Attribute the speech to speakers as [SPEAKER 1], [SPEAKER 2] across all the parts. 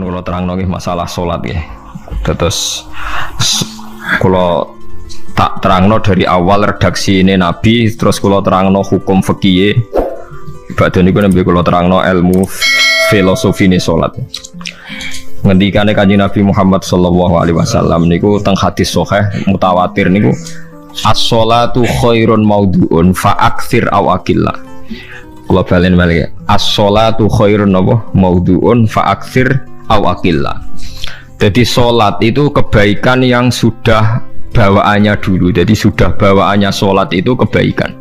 [SPEAKER 1] Mun kula terangno nggih masalah salat nggih. Terus kula tak terangno dari awal redaksi ini Nabi, terus kula terangno hukum fikih. Badhe niku nembe kula terangno ilmu filosofi ne salat. Ngendikane Kanjeng Nabi Muhammad sallallahu alaihi wasallam niku teng hadis sahih mutawatir niku as-sholatu khairun maudhu'un fa aktsir aw aqilla. Kula balen malih as-sholatu khairun maudhu'un fa aktsir aw aqilla. Jadi salat itu kebaikan yang sudah bawaannya dulu. Jadi sudah bawaannya salat itu kebaikan.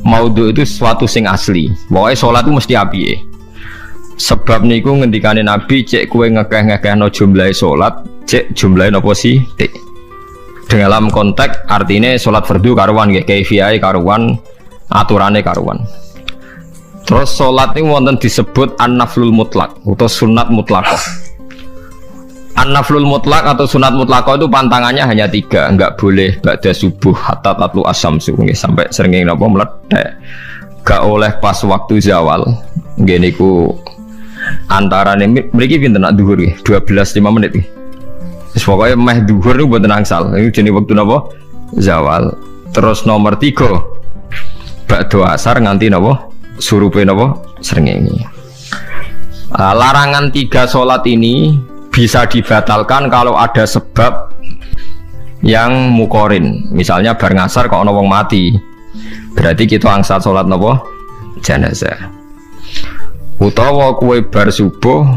[SPEAKER 1] Maudhu itu sesuatu sing asli. Pokoknya salat itu mesti apike. Sebab niku ngendikane Nabi cek kowe ngekeh-ngekehno jumlahe salat, cek jumlahe napa sih? Dalam konteks artinya salat fardu karuan nggih, kaifiyahe karuan, aturane karuan. Terus salat niku wonten disebut an-naflul mutlak atau sunat mutlaqah. An-naflul mutlak atau sunat mutlaqah itu pantangannya hanya 3, enggak boleh ba'da subuh hatta tatlu asyamsu nggih sampai srengenge napa meletek. Gak oleh pas waktu zawal. Nggih niku antarane mriki pinten nak dhuwur nggih 12:05 menit nggih. Wis pokoke meh dhuwur niku mboten angsal. Niku jenenge wektu napa? Zawal. Terus nomor 3 ba'da asar nganti napa? Surupe napa? Srengenge. Larangan 3 salat ini bisa dibatalkan kalau ada sebab yang mukorin. Misalnya bar ngasar kok ana wong mati. Berarti kita angsal salat napa? Jenazah. Utawa kue bar subuh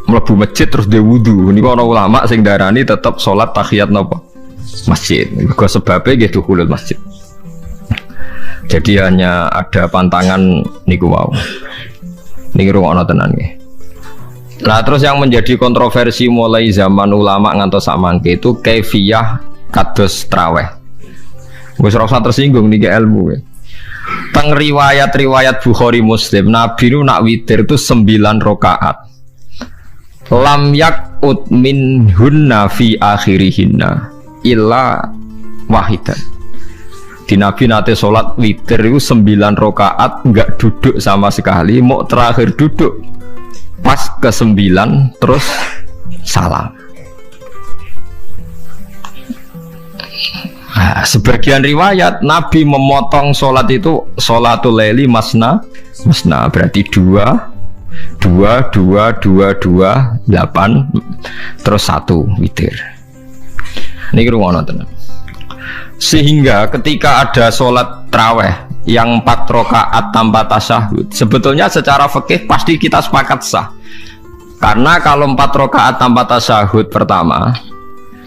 [SPEAKER 1] mlebu masjid terus dhe wudu. Niku ana ulama sing darani tetep salat tahiyat napa? Masjid. Mergo sebabe nggih dukhulul masjid. Jadi hanya ada pantangan niku wau. Niki rungokno tenan nggih. Nah terus yang menjadi kontroversi mulai zaman ulama ngantos samangke itu kaifiyah kados traweh. Wis ora usah tersinggung niki ilmu nggih. Teng riwayat-riwayat Bukhari Muslim, Nabi nu nak witir itu 9 rakaat. Lam yakut min hunna fi akhirihinna illa wahidan. Di Nabi nate sholat witir itu 9 rakaat enggak duduk sama sekali, mau terakhir duduk pas ke-9 terus salam. Nah, sebagian riwayat Nabi memotong sholat itu sholatul laili masna berarti 2 8 terus 1 witir. Ini rungono tenan. Sehingga ketika ada sholat tarawih yang 4 rakaat tanpa tasyahud, sebetulnya secara fikih pasti kita sepakat sah. Karena kalau 4 rakaat tanpa tasyahud pertama,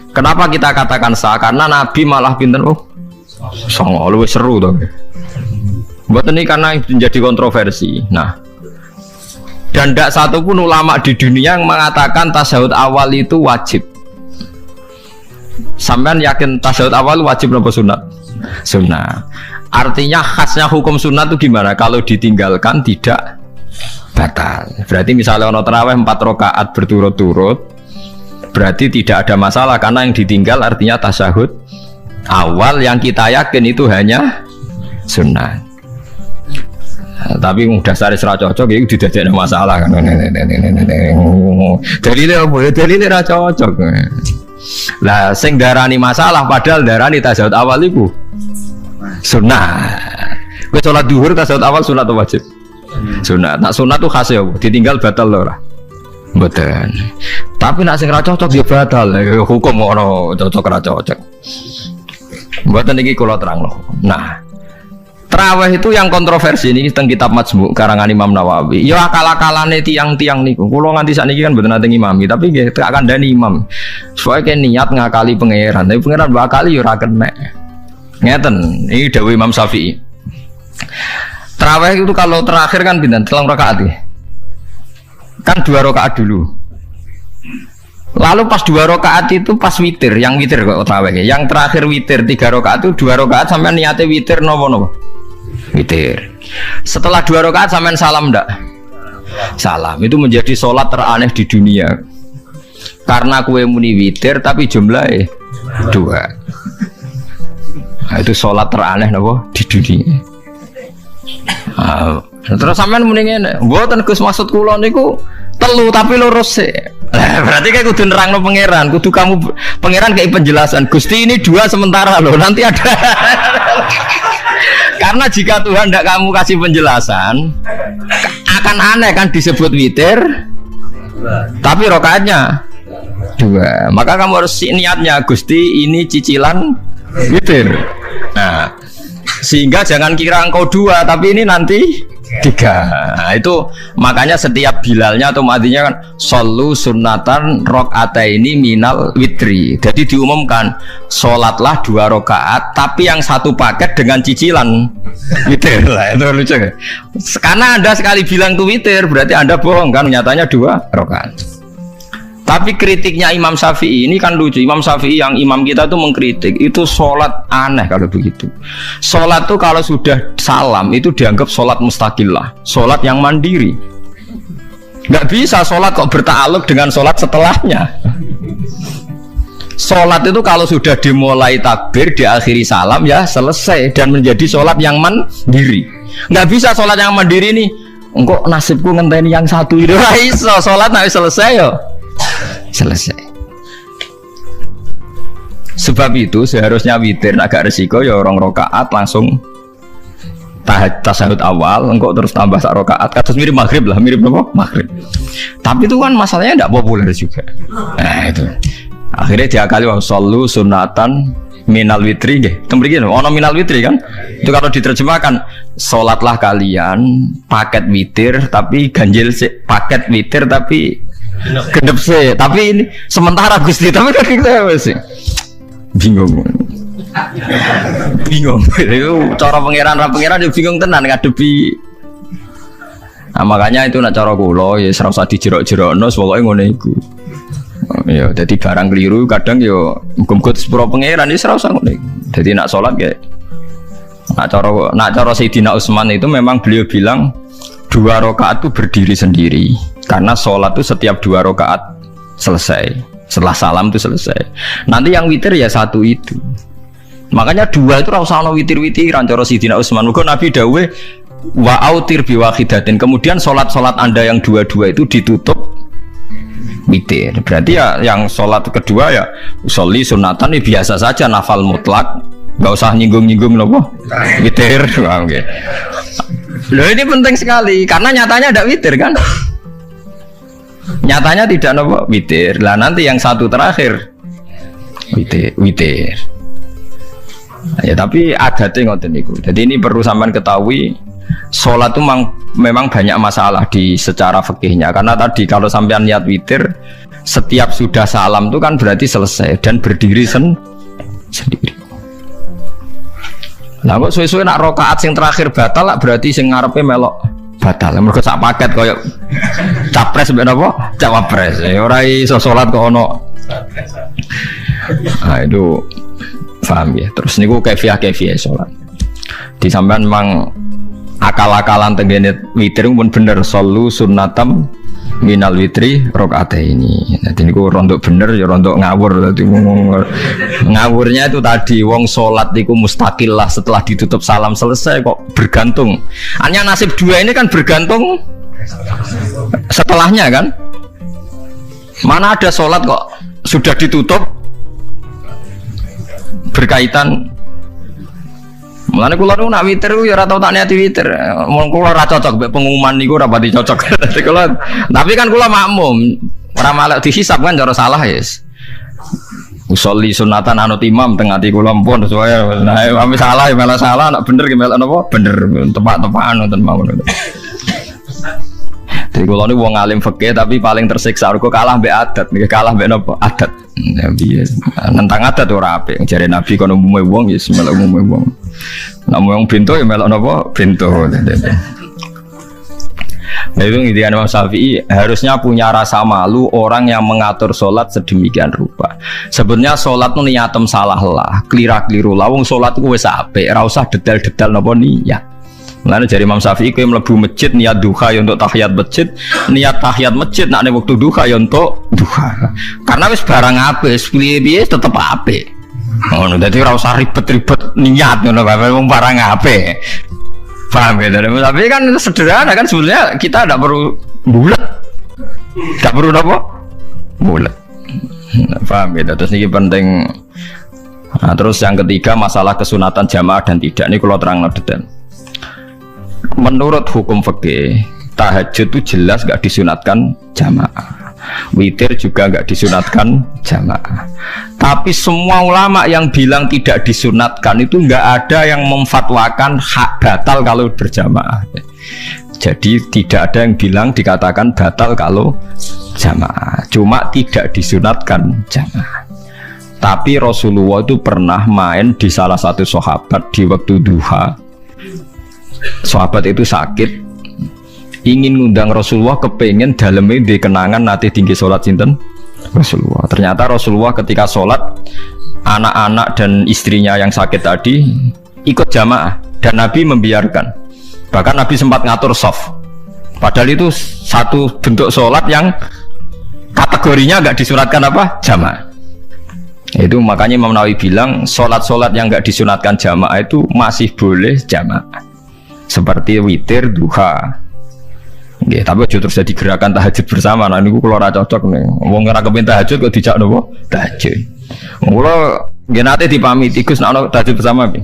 [SPEAKER 1] kenapa kita katakan sah? Karena Nabi malah pinten songo luwih seru to. Mboten ini karena menjadi kontroversi. Nah, dan tidak satu pun ulama di dunia yang mengatakan tasyahud awal itu wajib. Sampean yakin tasyahud awal wajib atau sunat? Sunat. Artinya khasnya hukum sunat itu gimana? Kalau ditinggalkan tidak batal. Berarti misalnya ono tarawih 4 rakaat berturut-turut, berarti tidak ada masalah karena yang ditinggal artinya tasyahud awal yang kita yakin itu hanya sunnah. Nah, tapi dasar isra cocok itu tidak ada masalah kan. Dalile ra cocok. Lah sing darani masalah padahal darani tasyahud awal itu sunnah. Kowe salat zuhur tasyahud awal sunat atau wajib? Sunat. Nah sunat tuh khas ya, ditinggal batal lho ora. Mboten. Tapi nek sing ra cocok ya batal. Hukum ono cocok ra cocok. Mboten iki kula terangno. Nah, tarawih itu yang kontroversi ini teng kitab Majmu' karangan Imam Nawawi. Ya akal-akalane tiang-tiang niku. Kula nganti sakniki kan mboten nate ngimami, tapi nggih tak kandhani imam. Soale niat ngakali pangeran, tapi pangeran bakali ya ora kenek. Ngeten, iki dawuh Imam Syafi'i. Tarawih itu kalau terakhir kan pinten? 3 rakaat ya. Kan 2 rakaat dulu. Lalu pas 2 rakaat itu pas witir, yang witir kok tarawih. Yang terakhir witir 3 rakaat itu 2 rakaat sampean niate witir napa? Witir. Setelah 2 rakaat sampean salam ndak? Salam. Itu menjadi sholat teraneh di dunia. Karena kue muni witir tapi jumlahnya 2. Nah, itu sholat teraneh napa di dunia. Terus sampean muni ngene, mboten Gus maksud kula niku telu tapi lurus sik. Berarti kayak kudu nerangno pangeran, kudu kamu pangeran kayak penjelasan. Gusti ini 2 sementara loh, nanti ada. Karena jika Tuhan tidak kamu kasih penjelasan, akan aneh kan disebut witir, tapi rokaatnya 2. Maka kamu harus niatnya Gusti ini cicilan witir. Nah, sehingga jangan kira engkau 2, tapi ini nanti 3. Nah, itu makanya setiap bilalnya atau matinya kan solu sunatan rakaataini minal witri. Jadi diumumkan sholatlah 2 rakaat, tapi yang 1 paket dengan cicilan witir. Lah itu lucu kan? Karena Anda sekali bilang itu witir, berarti Anda bohong kan? Nyatanya 2 rakaat. Tapi kritiknya Imam Syafi'i ini kan lucu. Imam Syafi'i yang imam kita tuh mengkritik itu sholat aneh kalau begitu. Sholat tuh kalau sudah salam itu dianggap sholat mustaqillah, sholat yang mandiri. Nggak bisa sholat kok bertakluk dengan sholat setelahnya. Sholat itu kalau sudah dimulai takbir, diakhiri salam ya selesai dan menjadi sholat yang mandiri. Nggak bisa sholat yang mandiri nih. Engkau nasibku ngenteni yang 1 itu. Iso sholat nggak selesai yo. Selesai. Sebab itu seharusnya witir agak resiko ya 2 rakaat langsung tasahud awal, engkau terus tambah 1 rakaat. Kados mirip maghrib lah, mirip apa? Maghrib. Tapi itu kan masalahnya tidak populer juga. Nah itu. Akhirnya diakali wa shollu sunatan minal witri nggih. Temriki ono minal witri kan? Itu kalau diterjemahkan salatlah kalian paket witir tapi ganjil paket witir tapi genep sih, tapi ini sementara Gusti, tapi kan kita masih bingung. Itu cara pangeran dia bingung tenan ngadepi. Nah, makanya itu nak cara kula ya ora usah dijerok-jerokno pokoke ngono iku. Ya dadi barang keliru kadang ya muga-muga sepuro pangeran ya ora usah ngono iku. Dadi nak salat ya nak cara Sayyidina Utsman itu memang beliau bilang 2 rakaat itu berdiri sendiri. Karena sholat itu setiap 2 rakaat selesai, setelah salam itu selesai. Nanti yang witir ya 1 itu. Makanya 2 itu rasa ono witir-witiran cara Sayyidina Utsman. Muga Nabi dawuh wa autir bi wahidatin. Kemudian sholat Anda yang 2 itu ditutup witir. Berarti ya yang sholat kedua ya usolli sunatan ya biasa saja nafal mutlak, nggak usah nyinggung-nyinggung loh witir. Oke. Loh ini penting sekali karena nyatanya ada witir kan? Nyatanya tidak nopo witir. Lah nanti yang 1 terakhir witir. Ya tapi adatnya ngoten niku. Jadi ini perlu sampean ketahui, sholat itu memang banyak masalah di secara fikihnya. Karena tadi kalau sampean niat witir, setiap sudah salam itu kan berarti selesai dan berdiri sendiri. Lah kok suwe-suwe nak rakaat sing terakhir batal lah berarti sing ngarepe melok batal. Mergo sak paket koyo capres mbek napa? Cawapres. Ora iso salat kok ono. Nah, itu paham ya. Terus niku kefiah salat. Di sampean memang akal-akalan tenggene witir pun bener solu sunnatam minal witri rakaataini. Jadi niku rontok bener ya rontok ngawur. Dadi ngawurnya itu tadi wong salat niku mustaqillah setelah ditutup salam selesai kok bergantung. Hanya nasib 2 ini kan bergantung setelahnya kan. Mana ada salat kok sudah ditutup berkaitan. Mulane kula nu nak witir ku ya ora tau tak niati witir. Mun kula ora cocok mbek pengumuman niku ora pati cocok. Tapi kan kula makmum, ora malah dihisab kan cara salah yes. Usolli sunatan anut imam teng ati kula mpun sesuai. Nah, ame salah malah salah, nak bener ki melok napa? Bener, tepak-tepakan wonten mawon. Jadi kula niku wong alim fikih tapi paling tersiksa kok kalah mbek adat, nggih kalah mbek napa? Adat. Nabi nentang adat ora apik. Jare Nabi kono umume wong ya melok umume wong. Namun yang pintu ya melok napa? Pintu. Nah itu intinya Imam Syafi'i harusnya punya rasa malu orang yang mengatur sholat sedemikian rupa. Sebenarnya sholat itu niatem salah lah, keliru lah. Wong sholat itu wis apik, ora usah detail-detail napa niat. Mulane jare Imam Syafi'i kowe mlebu masjid niat duha ya untuk tahiyat masjid, niat tahiyat masjid nek waktu duha ya untuk duha. Karena wis barang apik, piye-piye tetep apik. Ngono dadi ora usah ribet-ribet niat ngono bae wong barang apik. Paham ya? Tapi kan sederhana kan sebenarnya kita tidak perlu bulat, tidak perlu apa bulat. Paham gitu. Terus ini penting. Nah, terus yang ketiga masalah kesunatan jamaah dan tidak. Ini kalau terang detail. Menurut hukum fikih, tahajud itu jelas gak disunatkan jamaah. Witir juga gak disunatkan jamaah. Tapi semua ulama yang bilang tidak disunatkan itu gak ada yang memfatwakan hak batal kalau berjamaah. Jadi tidak ada yang bilang dikatakan batal kalau jamaah. Cuma tidak disunatkan jamaah. Tapi Rasulullah itu pernah main di salah satu sahabat di waktu duha. Sahabat itu sakit, ingin ngundang Rasulullah, kepengen dalamnya di kenangan nanti tinggi sholat sinten Rasulullah. Ternyata Rasulullah ketika sholat, anak-anak dan istrinya yang sakit tadi ikut jamaah dan Nabi membiarkan. Bahkan Nabi sempat ngatur soft. Padahal itu satu bentuk sholat yang kategorinya nggak disunatkan apa? Jamaah. Itu makanya Imam Nawawi bilang sholat-sholat yang nggak disunatkan jamaah itu masih boleh jamaah. Seperti witir, duha. Nggih, tapi aja terus jadi gerakan tahajud bersama. Nah niku kula ora cocok nih. Wong ora kepen tahajud kok dijak nopo? Tahajud. Kula nggih nate dipamiti Gus nek ana tahajud bersama piye?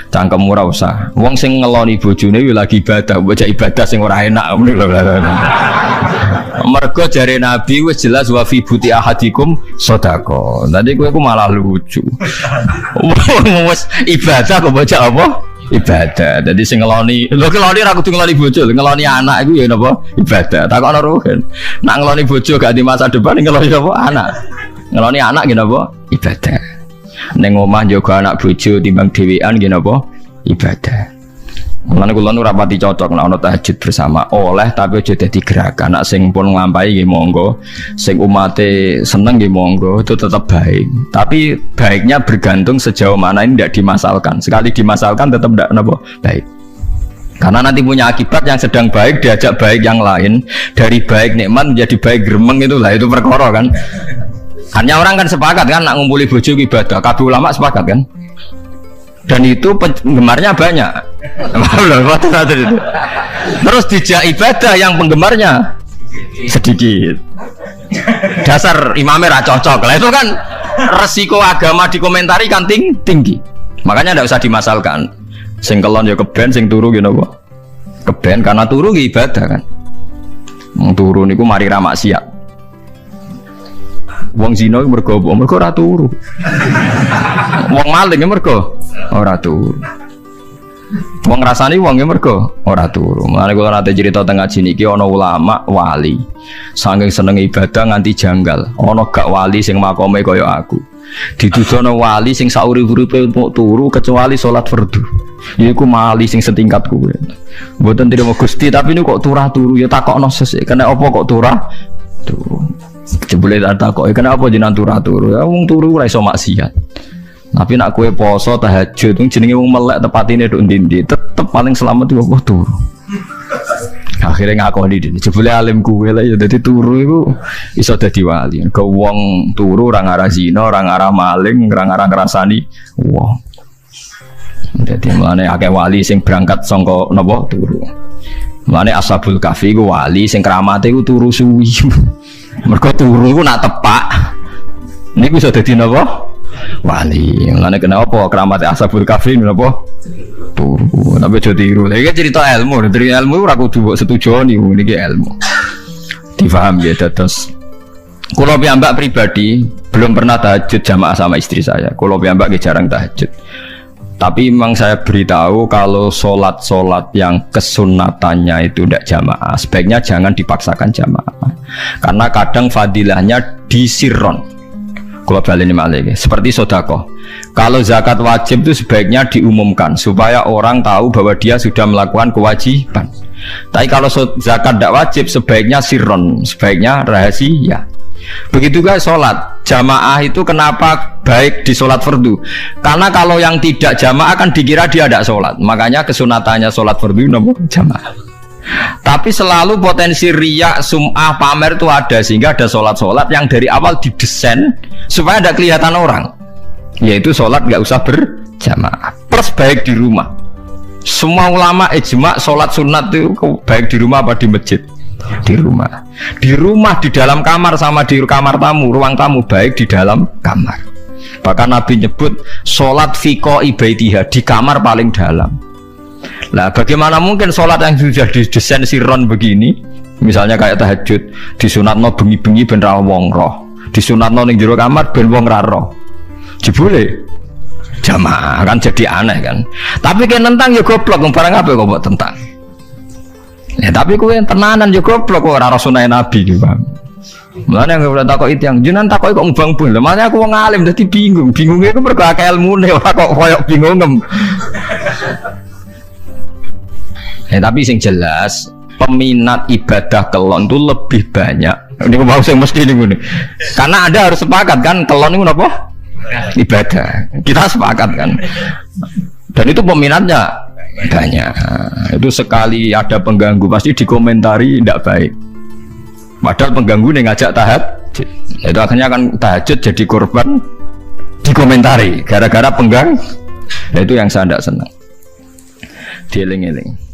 [SPEAKER 1] Cangkem ora usah. Wong sing ngeloni bojone yo lagi ibadah, bocah ibadah sing ora enak ngono lho. Mergo jare Nabi wis jelas wa fi buti ahadikum sedekah. Tadi kowe ku malah lucu. Wis ibadah kok bocah apa? Ibadah. Jadi sing ngeloni, lho ngeloni ra kudu ngeloni bojo, ngeloni anak iku ya napa? Ibadah. Takokno ruhen. Nak ngeloni bojo gak di masa depan ngeloni apa? Anak. Ngeloni anak nggih napa? Ibadah. Ning omah njaga anak bojo timbang dhewean nggih napa? Ibadah. Mulane kula nu rapati cocok nek ana tahajud bersama oleh tapi aja dadi gerakan. Nek sing pun nglampahi nggih monggo, sing umate seneng nggih monggo, itu tetap baik. Tapi baiknya bergantung sejauh mana ini tidak dimasalkan. Sekali dimasalkan tetap tidak napa baik. Karena nanti punya akibat yang sedang baik diajak baik yang lain, dari baik nikmat menjadi baik gremeng itulah itu perkara kan. Hanya orang kan sepakat kan nak ngumpuli bojo ibadah, kabeh ulama sepakat kan. Dan itu penggemarnya banyak. Terus dijak ibadah yang penggemarnya sedikit. Dasar imamnya ra cocok. Lah itu kan resiko agama dikomentari kan tinggi. Makanya tidak usah dimasalkan. Sing kelon ya keben, sing turu gitu apa? Keben karena turu ya ibadah kan. Turu niku mari ra maksiat. Wong zina iku mergo apa? Mergo ora turu. Wong maling ya mergo ora turu. Wong ngrasani wong ya mergo ora turu. Mulane kula nate cerita teng ngaji niki ana ulama wali. Saking senenge ibadah nganti janggal. Ana gak wali sing makome kaya aku. Ditudono wali sing sauri-uripe mok turu kecuali salat fardu. Iku wali sing setingkat kuwe. Mboten trimo Gusti tapi niku kok turu ya takokno sesuk. Kena apa kok turu? Jebule tak kok kenapa jenengan turu ya wong turu ora iso maksiat. Tapi nak kowe poso tahajud jenenge wong melek tepatine nduk ndi-ndi tetep paling selamat iku apa turu. Akhirnya ngakoni dene jebule alim kowe lah ya dadi turu iku iso dadi wali. Ke wong turu ora ngarah zina, ora ngarah maling, ora ngarah ngrasani wong. Dadi mulane akeh wali sing berangkat saka napa turu. Mulane Ashabul Kahfi ku wali sing kramate ku turu suwi. Mergo turu iku nak tepak niku iso dadi napa? Wali. Mulane kenapa kramate Ashabul Kahfi napa? Turu. Tapi aja tiru. Iki cerita ilmu, dari ilmu ora kudu mbok setujoni niki ilmu. Difaham ya terus. Kula piyambak pribadi belum pernah tahajud jamaah sama istri saya. Kula piyambak jarang tahajud. Tapi memang saya beritahu kalau sholat yang kesunatannya itu tidak jamaah, sebaiknya jangan dipaksakan jamaah. Karena kadang fadilahnya disirron. Kalau balik ini malah seperti sedekah. Kalau zakat wajib itu sebaiknya diumumkan supaya orang tahu bahwa dia sudah melakukan kewajiban. Tapi kalau zakat tidak wajib sebaiknya sirron, sebaiknya rahasia. Begitu guys sholat jamaah itu kenapa baik di sholat fardu? Karena kalau yang tidak jamaah kan dikira dia tidak sholat. Makanya kesunatannya sholat fardu nomor jamaah. Tapi selalu potensi riya, sum'ah, pamer itu ada sehingga ada sholat yang dari awal didesain supaya tidak kelihatan orang. Yaitu sholat nggak usah berjamaah. Plus baik di rumah. Semua ulama ijma sholat sunat itu baik di rumah apa di masjid. Di rumah. Di rumah, di dalam kamar sama di kamar tamu, ruang tamu baik di dalam kamar. Bahkan Nabi nyebut sholat fiko ibaitiha di kamar paling dalam. Lah bagaimana mungkin sholat yang sudah didesain siron begini, misalnya kayak tahajud, disunatno bengi-bengi ben ra wong roh, disunatno ning jero kamar ben wong ra roh. Jebule jamaah kan jadi aneh kan. Tapi kan tentang ya goblok, barang apa kok mbok tentang. Ya tapi kowe tenanan ya goblok kok ora sunah Nabi iki, Bang. Mulane yang ora takok itu yang jenengan takoki kok ngubang-ubang. Lah makane aku wong alim dadi bingung. Bingungnya iku mergo akeh ilmune ora kok koyo bingungem. Tapi sing jelas peminat ibadah kelon itu lebih banyak. Ini mau sing mesti niku. Karena Anda harus sepakat kan kelon niku napa? Ibadah. Kita sepakat kan. Dan itu peminatnya banyak. Itu sekali ada pengganggu pasti dikomentari tidak baik. Padahal pengganggu nih ngajak tahajud. Itu akhirnya kan tahajud jadi korban dikomentari gara-gara pengganggu. Nah, itu yang saya tidak senang. Dieling-eling.